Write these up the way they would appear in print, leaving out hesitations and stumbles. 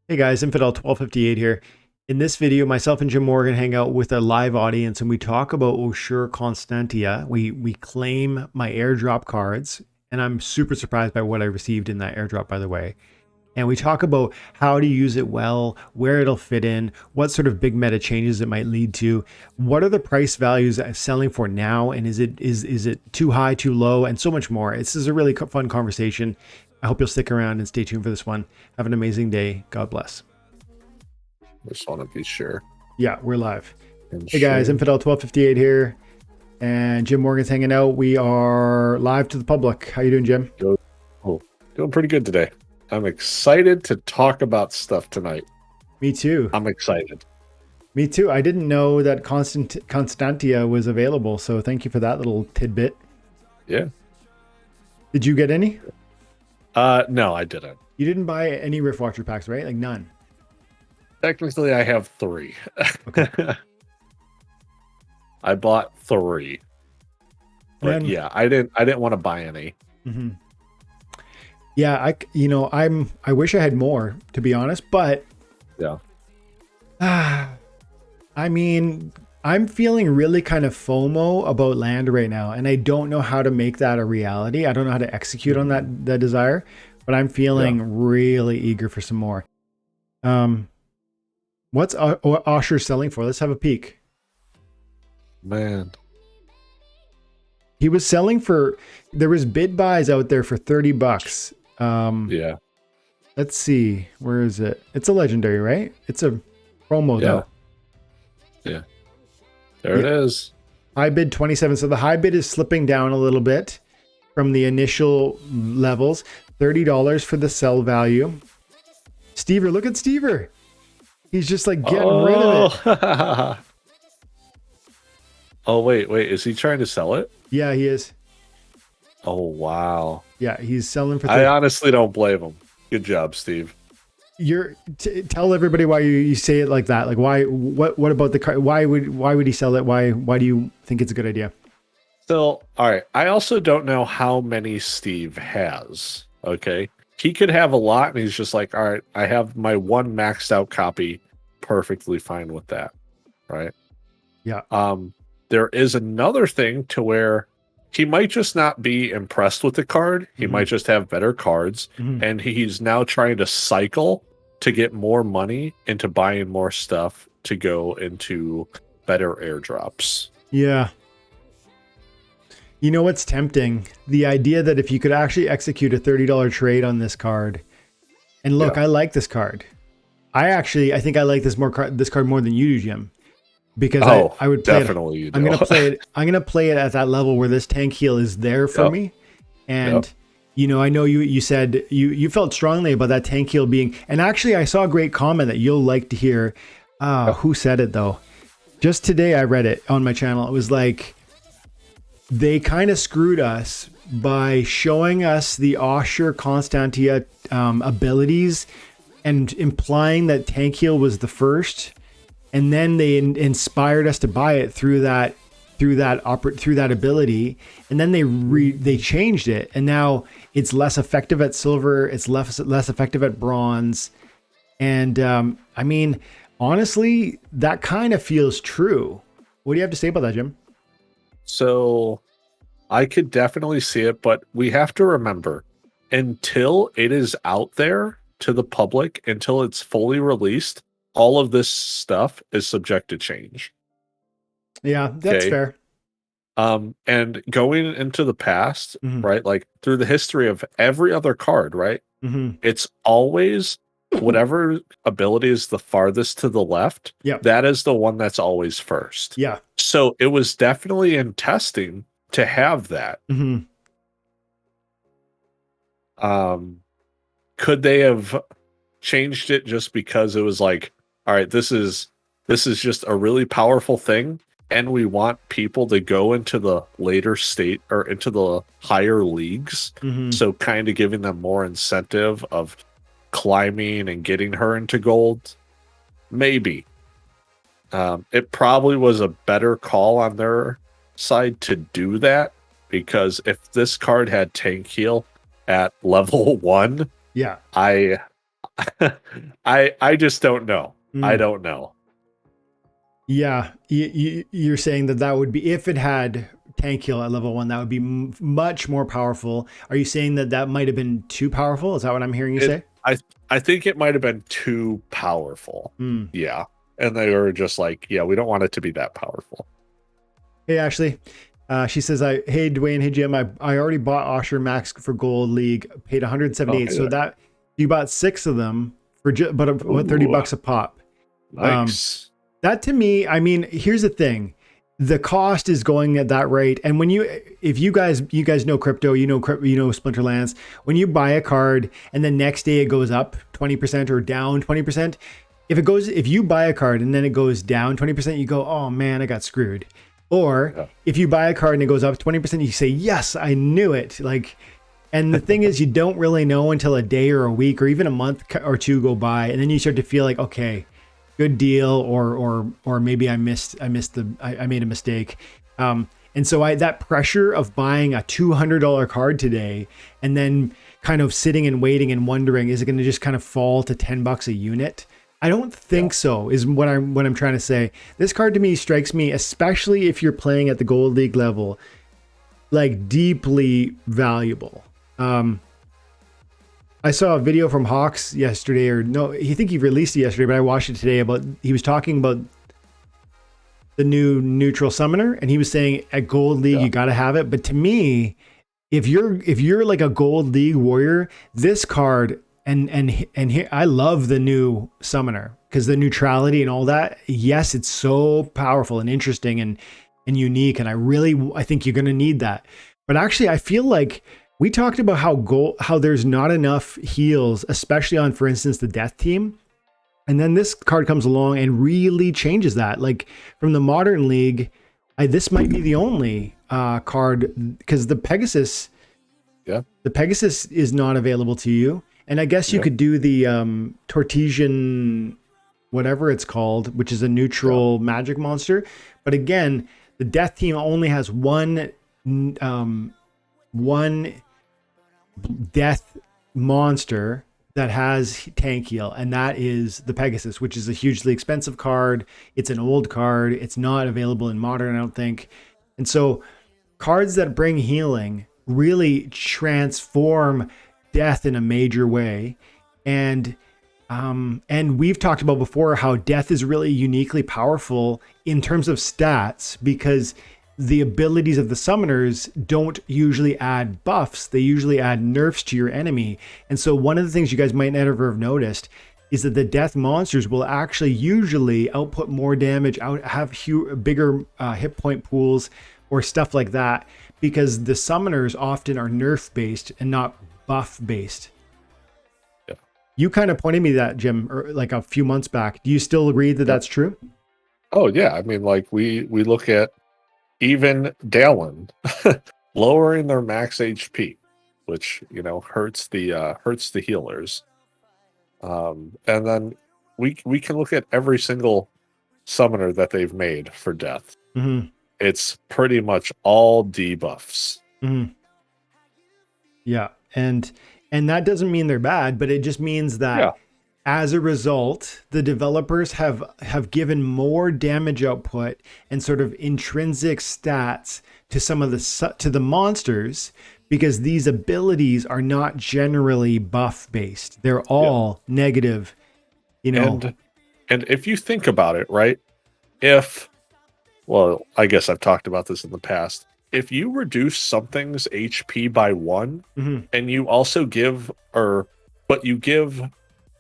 Hey guys, Infidel 1258 here. In this video, myself and Jim Morgan hang out with a live audience and we talk about Oshuur Constantia. We claim my airdrop cards, and I'm super surprised by what I received in that airdrop, by the way. And we talk about how to use it well, where it'll fit in, what sort of big meta changes it might lead to, what are the price values I'm selling for now, and is it too high, too low, and so much more. This is a really fun conversation. I hope you'll stick around and stay tuned for this one. Have an amazing day. God bless. Just want to be sure. Yeah, we're live. Hey guys, Infidel 1258 here, and Jim Morgan's hanging out. We are live to the public. How you doing, Jim? Doing pretty good today. I'm excited to talk about stuff tonight. Me too. I'm excited. Me too. I didn't know that Constantia was available, so thank you for that little tidbit. Yeah. Did you get any? No, I didn't. You didn't buy any Rift Watcher packs, right? Like none. Technically, I have 3. Okay. I bought 3. But yeah, I didn't want to buy any. Mm-hmm. Yeah, I wish I had more, to be honest, but yeah. I mean, I'm feeling really kind of FOMO about land right now, and I don't know how to make that a reality. I don't know how to execute on that desire, but I'm feeling really eager for some more. What's Oshuur selling for? Let's have a peek. Man. He was selling for, there was bid buys out there for $30. Yeah. Let's see. Where is it? It's a legendary, right? It's a promo though. Yeah. There it is. High bid 27. So the high bid is slipping down a little bit from the initial levels. $30 for the sell value. Stever, look at Stever. He's just like getting rid of it. Oh, wait. Is he trying to sell it? Yeah, he is. Oh, wow. Yeah, he's selling for. I honestly don't blame him. Good job, Steve. Tell everybody why you say it like that. Like why? What about the car? Why would he sell it? Why do you think it's a good idea? So, all right. I also don't know how many Steve has. Okay, he could have a lot, and he's just like, all right, I have my one maxed out copy. Perfectly fine with that, right? Yeah. There is another thing to where he might just not be impressed with the card. He might just have better cards, and he's now trying to cycle to get more money into buying more stuff to go into better airdrops. Yeah. You know what's tempting? The idea that if you could actually execute a $30 trade on this card, and look, I like this card. I think I like this card more than you do, Jim. Because I would play definitely it. I'm gonna play it. I'm gonna play it at that level where this tank heal is there for me. And I know you said you felt strongly about that tank heal being. And actually, I saw a great comment that you'll like to hear. Who said it though? Just today, I read it on my channel. It was like they kind of screwed us by showing us the Oshuur Constantia abilities and implying that tank heal was the first. And then they inspired us to buy it through that ability, and then they changed it, and now it's less effective at silver, it's less effective at bronze, and I mean, honestly, that kind of feels true. What do you have to say about that, Jim? So, I could definitely see it, but we have to remember, until it is out there to the public, until it's fully released, all of this stuff is subject to change. Yeah, that's fair. And going into the past, right? Like through the history of every other card, right? It's always whatever ability is the farthest to the left. Yeah. That is the one that's always first. Yeah. So it was definitely in testing to have that. Could they have changed it just because it was like, all right, this is just a really powerful thing, and we want people to go into the later state or into the higher leagues. So kind of giving them more incentive of climbing and getting her into gold. Maybe. It probably was a better call on their side to do that, because if this card had tank heal at level 1, yeah, I just don't know. I Mm. don't know. Yeah, you're saying that would be, if it had tank heal at level 1, that would be much more powerful. Are you saying that that might have been too powerful? Is that what I'm hearing you It say? I think it might have been too powerful. Mm. Yeah. And they were just like, yeah, we don't want it to be that powerful. Hey, Ashley. She says, hey, Dwayne, hey, Jim, I already bought Oshuur Max for Gold League, paid Oh, 178. hey So there. that you bought 6 of them for what, 30 Ooh, bucks a pop. nice. That to me, I mean, here's the thing. The cost is going at that rate. And when if you guys know crypto, you know Splinterlands, when you buy a card and the next day it goes up 20% or down 20%, if you buy a card and then it goes down 20%, you go, oh man, I got screwed. Or Yeah. if you buy a card and it goes up 20%, you say, yes, I knew it. Like, and the thing is, you don't really know until a day or a week or even a month or two go by, and then you start to feel like, okay, good deal, or maybe I made a mistake. And so that pressure of buying a $200 card today and then kind of sitting and waiting and wondering, is it going to just kind of fall to $10 a unit? I don't think so, is what I'm trying to say. This card to me strikes me, especially if you're playing at the Gold League level, like deeply valuable. I saw a video from Hawks yesterday, or no, I think he released it yesterday, but I watched it today. He was talking about the new neutral summoner, and he was saying at Gold League you got to have it. But to me, if you're like a Gold League warrior, this card and here, I love the new summoner because the neutrality and all that. Yes, it's so powerful and interesting and unique, and I think you're going to need that. But actually, I feel like we talked about how there's not enough heals, especially on, for instance, the death team. And then this card comes along and really changes that. Like from the modern league, this might be the only card, because the Pegasus is not available to you. And I guess you could do the Tortesian, whatever it's called, which is a neutral magic monster. But again, the death team only has one death monster that has tank heal, and that is the Pegasus, which is a hugely expensive card. It's an old card. It's not available in modern, I don't think. And so cards that bring healing really transform death in a major way. And we've talked about before how death is really uniquely powerful in terms of stats, because the abilities of the summoners don't usually add buffs. They usually add nerfs to your enemy. And so one of the things you guys might never have noticed is that the death monsters will actually usually output more damage, have bigger hit point pools or stuff like that, because the summoners often are nerf based and not buff based. Yeah. You kind of pointed me that, Jim, like a few months back. Do you still agree that that's true? Oh yeah. I mean, like we look at even Dalen lowering their max HP, which hurts the healers. And then we can look at every single summoner that they've made for death. Mm-hmm. It's pretty much all debuffs. Mm-hmm. Yeah, and that doesn't mean they're bad, but it just means that as a result, the developers have given more damage output and sort of intrinsic stats to some of the monsters, because these abilities are not generally buff based. They're all negative, And if you think about it, right? I guess I've talked about this in the past. If you reduce something's HP by 1, mm-hmm. and you also give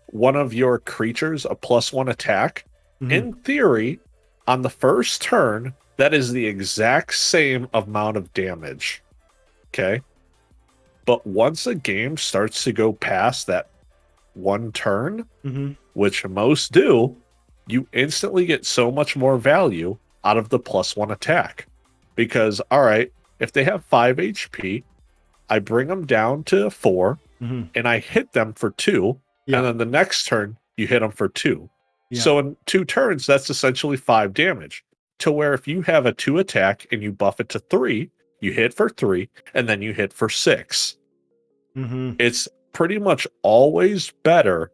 one of your creatures a +1 attack, Mm-hmm. in theory, on the first turn, that is the exact same amount of damage. Okay? But once a game starts to go past that one turn, Mm-hmm. which most do, you instantly get so much more value out of the +1 attack. Because, all right, if they have 5 HP, I bring them down to 4, Mm-hmm. and I hit them for 2, and then the next turn, you hit them for 2. Yeah. So in 2 turns, that's essentially 5 damage. To where if you have a 2 attack and you buff it to 3, you hit for 3, and then you hit for 6. Mm-hmm. It's pretty much always better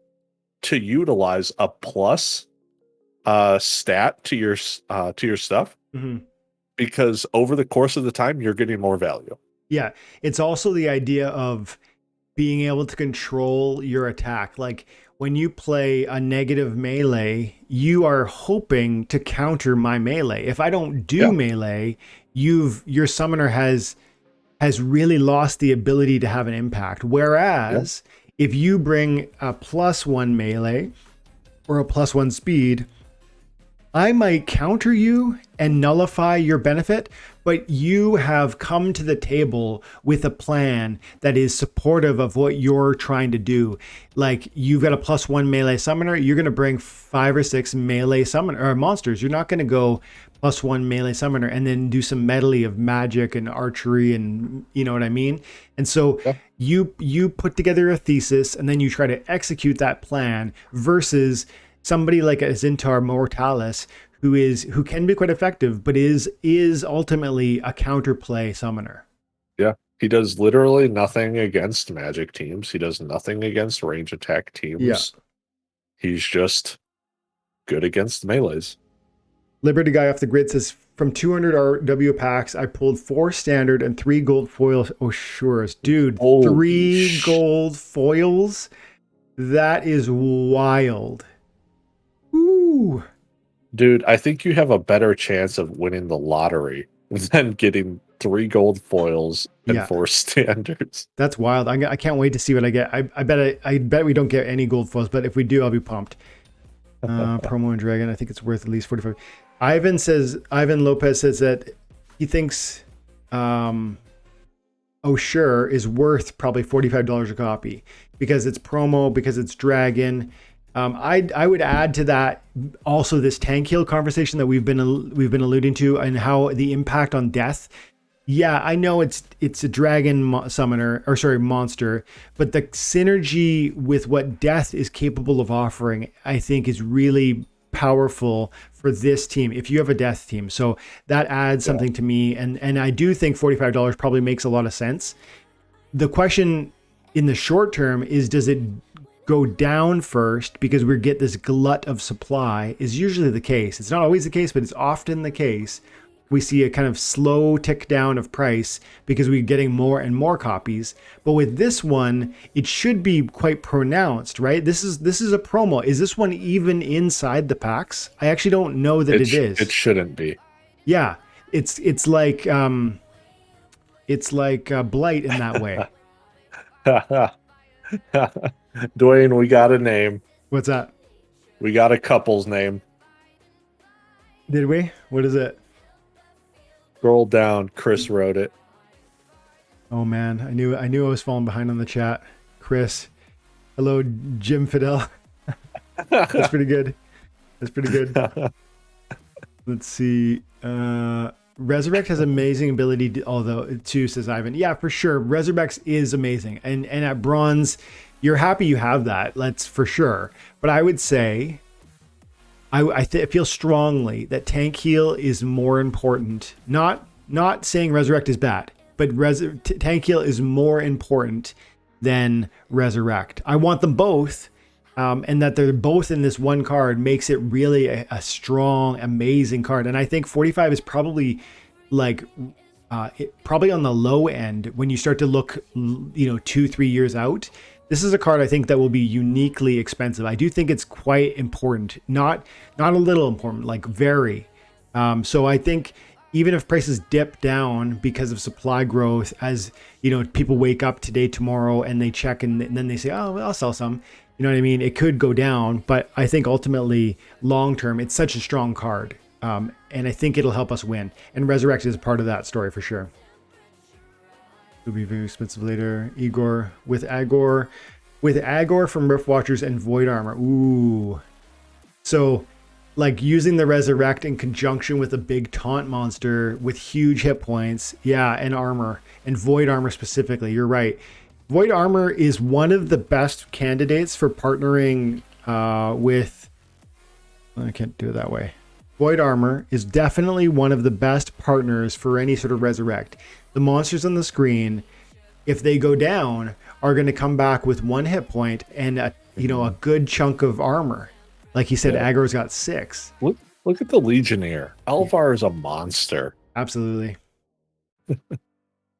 to utilize a plus stat to your stuff, because over the course of the time you're getting more value. Yeah, it's also the idea of being able to control your attack. Like when you play a negative melee, you are hoping to counter my melee. If I don't do melee, your summoner has really lost the ability to have an impact. Whereas if you bring a +1 melee or a +1 speed, I might counter you and nullify your benefit, but you have come to the table with a plan that is supportive of what you're trying to do. Like you've got a +1 melee summoner, you're going to bring 5 or 6 melee summoner or monsters. You're not going to go +1 melee summoner and then do some medley of magic and archery, and you know what I mean? And so you put together a thesis and then you try to execute that plan versus somebody like a Zintar Mortalis who can be quite effective, but is ultimately a counterplay summoner. Yeah, he does literally nothing against magic teams. He does nothing against range attack teams. Yeah. He's just good against melees. Liberty Guy off the grid says, from 200 RW packs, I pulled 4 standard and 3 gold foil Oshuurs. Dude, 3 gold foils? That is wild. Ooh. Dude, I think you have a better chance of winning the lottery than getting 3 gold foils and 4 standards. That's wild. I can't wait to see what I get. I bet we don't get any gold foils, but if we do, I'll be pumped. Promo and Dragon, I think it's worth at least 45. Ivan Lopez says that he thinks Oshuur is worth probably $45 a copy because it's promo, because it's Dragon. I would add to that also this tank heal conversation that we've been alluding to, and how the impact on death. Yeah, I know it's a dragon summoner, or sorry, monster, but the synergy with what death is capable of offering, I think, is really powerful for this team if you have a death team. So that adds something to me, and I do think $45 probably makes a lot of sense. The question in the short term is, does it go down first because we get this glut of supply? Is usually the case. It's not always the case, but it's often the case. We see a kind of slow tick down of price because we're getting more and more copies. But with this one, it should be quite pronounced, right? This is a promo. Is this one even inside the packs? I actually don't know that it is. It shouldn't be. Yeah, it's like Blight in that way. Dwayne, we got a name. What's that? We got a couple's name. Did we? What is it? Scroll down. Chris wrote it. Oh man, I knew I was falling behind on the chat. Chris, hello, Jim Fidel. That's pretty good. Let's see. Resurrect has amazing ability, although too, says Ivan. Yeah, for sure. Resurrect is amazing, and at bronze, you're happy you have that. That's for sure. But I would say, I feel strongly that tank heal is more important. Not saying Resurrect is bad, but tank heal is more important than Resurrect. I want them both, and that they're both in this one card makes it really a strong, amazing card. And I think 45 is probably probably on the low end when you start to look, 2-3 years out. This is a card I think that will be uniquely expensive. I do think it's quite important, not a little important, like very. So I think even if prices dip down because of supply growth, as people wake up today, tomorrow, and they check and then they say, oh, well, I'll sell some. You know what I mean? It could go down, but I think ultimately, long term, it's such a strong card, and I think it'll help us win. And Resurrect is part of that story for sure. It'll be very expensive later. Igor with Agor from Rift Watchers and Void Armor. Ooh. So, like using the Resurrect in conjunction with a big taunt monster with huge hit points. Yeah, and armor. And Void Armor specifically. You're right. Void Armor is one of the best candidates for partnering with... I can't do it that way. Void Armor is definitely one of the best partners for any sort of Resurrect. The monsters on the screen, if they go down, are going to come back with 1 hit point and you know, a good chunk of armor. Like he said, Yeah. aggro's got 6. Look at the Legionnaire. Alvar is a monster. Absolutely.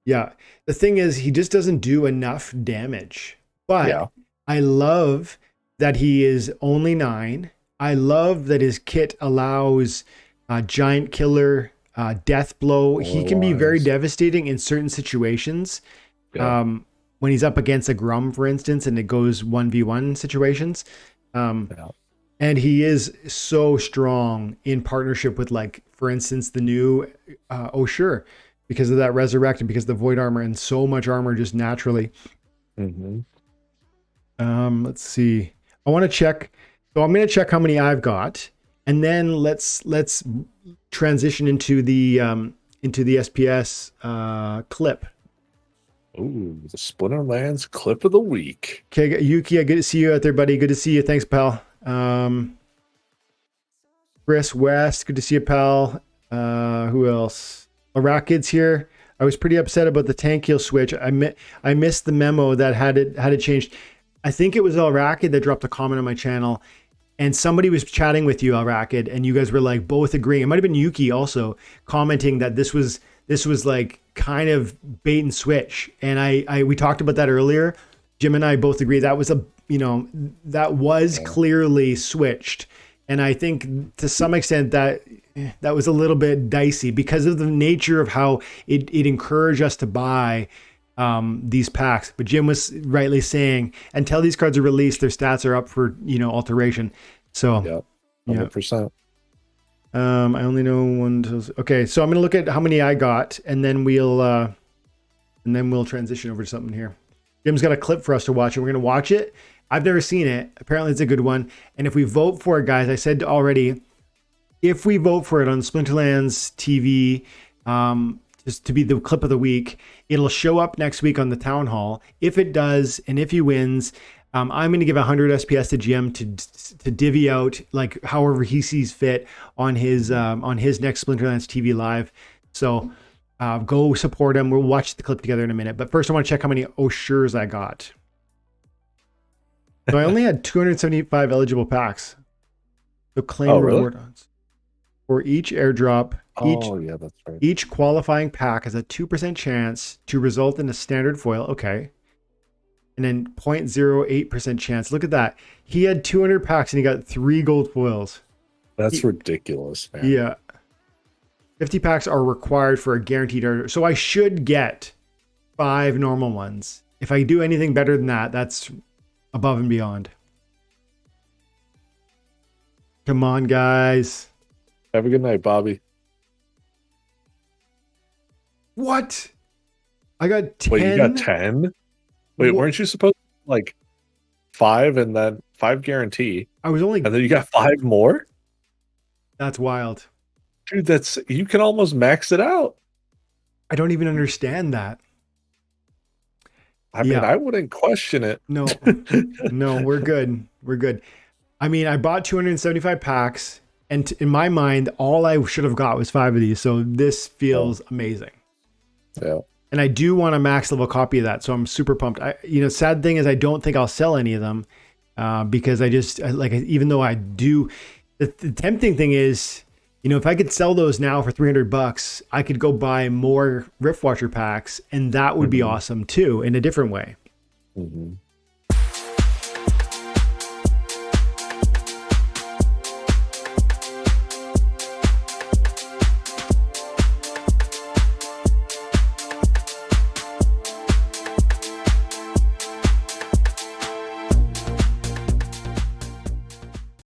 Yeah. The thing is, he just doesn't do enough damage. But Yeah. I love that he is only 9. I love that his kit allows giant killer, death blow. He can be very Otherwise. devastating in certain situations. Yeah. When he's up against a Grum, for instance, and it goes 1v1 situations. Yeah. And he is so strong in partnership with, like, for instance, the new Oshuur, because of that resurrect and because of the void armor and so much armor just naturally. Mm-hmm. Let's see. I want to check. So I'm going to check how many I've got, and then let's transition into the SPS clip. Ooh, the Splinterlands clip of the week. Okay, Yuki, good to see you out there, buddy. Good to see you. Thanks, pal. Chris West, good to see you, pal. Who else? Arakid's here. I was pretty upset about the tank heal switch. I missed the memo that had it changed. I think it was Arakid that dropped a comment on my channel, and somebody was chatting with you, Arakid, and you guys were like both agreeing. It might have been Yuki also commenting that this was like kind of bait and switch. And we talked about that earlier. Jim and I both agree that was clearly switched. And I think to some extent that was a little bit dicey because of the nature of how it encouraged us to buy these packs. But Jim was rightly saying, until these cards are released, their stats are up for, alteration. So yeah, 100%. I only know one. Okay, so I'm gonna look at how many I got, and then we'll transition over to something here. Jim's got a clip for us to watch, and we're gonna watch it. I've never seen it. Apparently, it's a good one. And if we vote for it, guys, I said already, if we vote for it on Splinterlands TV, just to be the clip of the week, it'll show up next week on the town hall. If it does, and if he wins, I'm going to give 100 SPS to Jim to divvy out, like, however he sees fit on his next Splinterlands TV live. So go support him. We'll watch the clip together in a minute. But first, I want to check how many Oshuurs I got. So I only had 275 eligible packs. So claim reward odds. For each airdrop, That's right. each qualifying pack has a 2% chance to result in a standard foil. Okay. And then 0.08% chance. Look at that. He had 200 packs and he got 3 gold foils. That's ridiculous, man. Yeah. 50 packs are required for a guaranteed order. So I should get 5 normal ones. If I do anything better than that, that's above and beyond. Come on, guys. Have a good night, Bobby. What? I got 10. Wait, you got 10? Wait, weren't you supposed to like 5 and then 5 guarantee? I was only. And then you got 5 more? That's wild. Dude, you can almost max it out. I don't even understand that. I mean, I wouldn't question it. No, no, we're good. We're good. I mean, I bought 275 packs, and in my mind, all I should have got was 5 of these. So this feels amazing. Yeah. And I do want a max level copy of that. So I'm super pumped. Sad thing is I don't think I'll sell any of them because even though I do, the tempting thing is, if I could sell those now for $300, I could go buy more Riftwatcher packs, and that would be awesome too, in a different way. Mm-hmm.